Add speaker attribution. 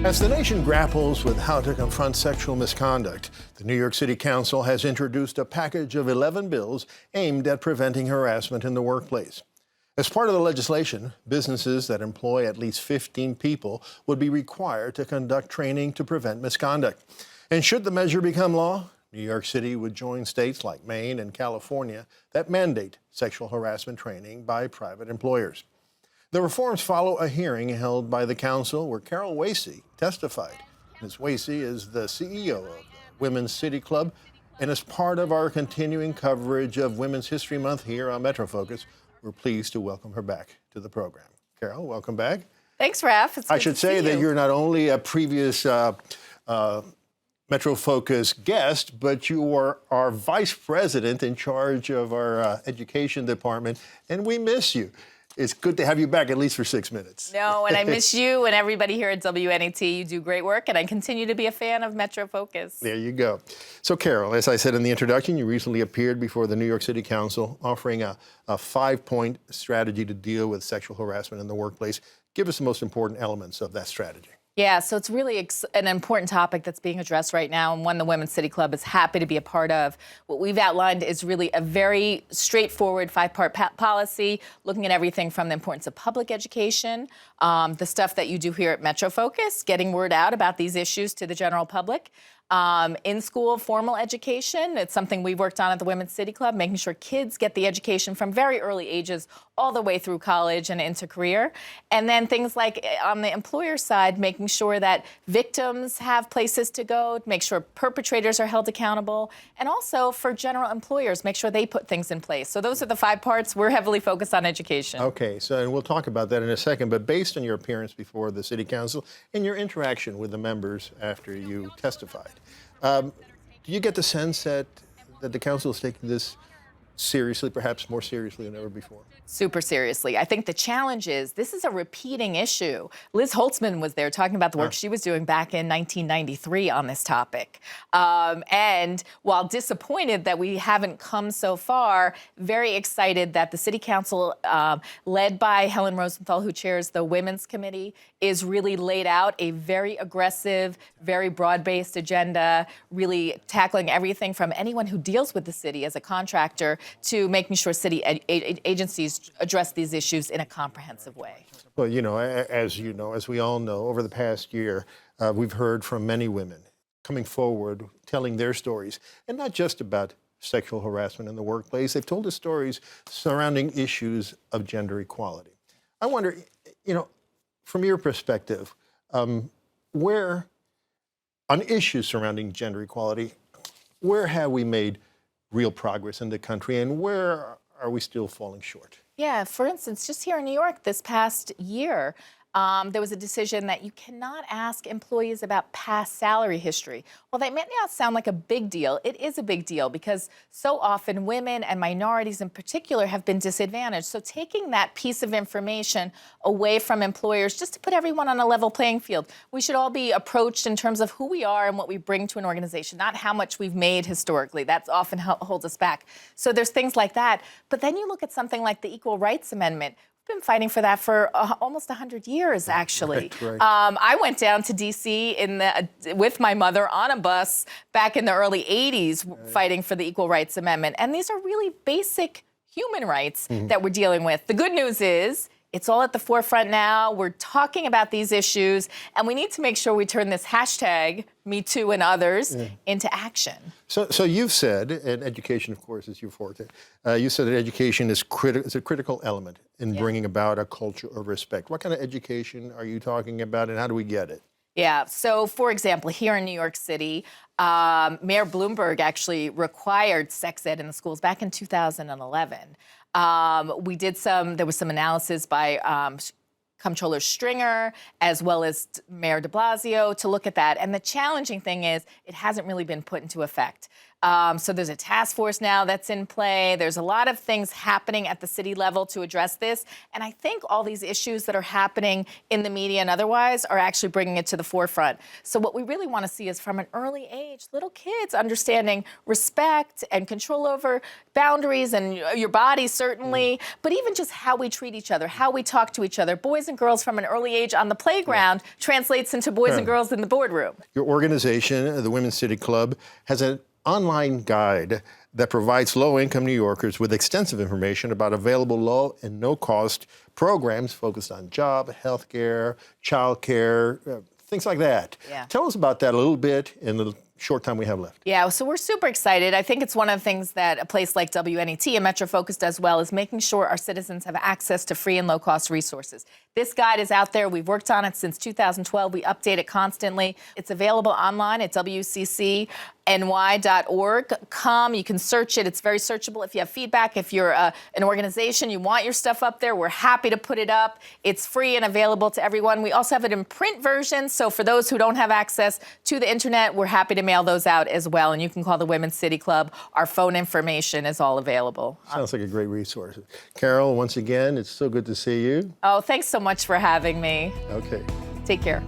Speaker 1: As the nation grapples with how to confront sexual misconduct, the New York City Council has introduced a package of 11 bills aimed at preventing harassment in the workplace. As part of the legislation, businesses that employ at least 15 people would be required to conduct training to prevent misconduct. And should the measure become law, New York City would join states like Maine and California that mandate sexual harassment training by private employers. The reforms follow a hearing held by the council where Carole Wacey testified. Ms. Wacey is the CEO of the Women's City Club, and as part of our continuing coverage of Women's History Month here on Metrofocus, we're pleased to welcome her back to the program. Carole, welcome back.
Speaker 2: Thanks, Raf. It's good
Speaker 1: I should say that you're not only a previous Metrofocus guest, but you are our vice president in charge of our education department, and we miss you. It's good to have you back, at least for 6 minutes.
Speaker 2: No, and I miss you and everybody here at WNET. You do great work, and I continue to be a fan of Metrofocus.
Speaker 1: There you go. So, Carole, as I said in the introduction, you recently appeared before the New York City Council offering a 5-point strategy to deal with sexual harassment in the workplace. Give us the most important elements of that strategy.
Speaker 2: Yeah, so it's really an important topic that's being addressed right now, and one the Women's City Club is happy to be a part of. What we've outlined is really a very straightforward 5-part policy, looking at everything from the importance of public education, the stuff that you do here at Metrofocus, getting word out about these issues to the general public, in-school formal education. It's something we've worked on at the Women's City Club, making sure kids get the education from very early ages all the way through college and into career. And then things like on the employer side, making sure that victims have places to go, make sure perpetrators are held accountable, and also for general employers, make sure they put things in place. So those are the 5 parts. We're heavily focused on education.
Speaker 1: Okay, so and we'll talk about that in a second, but based on your appearance before the City Council and your interaction with the members after you testified, do you get the sense that the council is taking this seriously, perhaps more seriously than ever before?
Speaker 2: Super seriously. I think the challenge is this is a repeating issue. Liz Holtzman was there talking about the work she was doing back in 1993 on this topic. And while disappointed that we haven't come so far, very excited that the City Council, led by Helen Rosenthal, who chairs the Women's Committee, is really laid out a very aggressive, very broad-based agenda, really tackling everything from anyone who deals with the city as a contractor to making sure city agencies address these issues in a comprehensive way.
Speaker 1: Well, as we all know, over the past year, we've heard from many women coming forward, telling their stories, and not just about sexual harassment in the workplace. They've told us stories surrounding issues of gender equality. I wonder, from your perspective, where, on issues surrounding gender equality, where have we made real progress in the country, and where are we still falling short?
Speaker 2: Yeah, for instance, just here in New York this past year, there was a decision that you cannot ask employees about past salary history. Well, that may not sound like a big deal. It is a big deal because so often women and minorities in particular have been disadvantaged. So taking that piece of information away from employers just to put everyone on a level playing field. We should all be approached in terms of who we are and what we bring to an organization, not how much we've made historically. That often holds us back. So there's things like that. But then you look at something like the Equal Rights Amendment. We've been fighting for that for almost 100 years, actually.
Speaker 1: Right.
Speaker 2: I went down to D.C. with my mother on a bus back in the early 80s fighting for the Equal Rights Amendment. And these are really basic human rights that we're dealing with. The good news is it's all at the forefront now. We're talking about these issues, and we need to make sure we turn this hashtag, #MeToo and others, into action.
Speaker 1: So you've said, and education, of course, is your forte, you said that education is a critical element in bringing about a culture of respect. What kind of education are you talking about, and how do we get it?
Speaker 2: Yeah, so for example, here in New York City, Mayor Bloomberg actually required sex ed in the schools back in 2011. There was some analysis by Comptroller Stringer, as well as Mayor de Blasio, to look at that. And the challenging thing is it hasn't really been put into effect. So there's a task force now that's in play. There's a lot of things happening at the city level to address this. And I think all these issues that are happening in the media and otherwise are actually bringing it to the forefront. So what we really want to see is from an early age, little kids understanding respect and control over boundaries and your body, certainly, but even just how we treat each other, how we talk to each other. Boys and girls from an early age on the playground translates into boys and girls in the boardroom.
Speaker 1: Your organization, the Women's City Club, has an online guide that provides low-income New Yorkers with extensive information about available low and no-cost programs focused on job, health care, child care, things like that.
Speaker 2: Yeah.
Speaker 1: Tell us about that a little bit in the short time we have left.
Speaker 2: Yeah, so we're super excited. I think it's one of the things that a place like WNET and Metrofocus does well is making sure our citizens have access to free and low-cost resources. This guide is out there. We've worked on it since 2012. We update it constantly. It's available online at wccny.org. Come, you can search it. It's very searchable. If you have feedback, if you're an organization, you want your stuff up there, we're happy to put it up. It's free and available to everyone. We also have it in print version, so for those who don't have access to the internet, we're happy to mail those out as well. And you can call the Women's City Club. Our phone information is all available.
Speaker 1: Sounds like a great resource. Carole, once again, it's so good to see you.
Speaker 2: Oh, thanks so much for having me.
Speaker 1: Okay.
Speaker 2: Take care.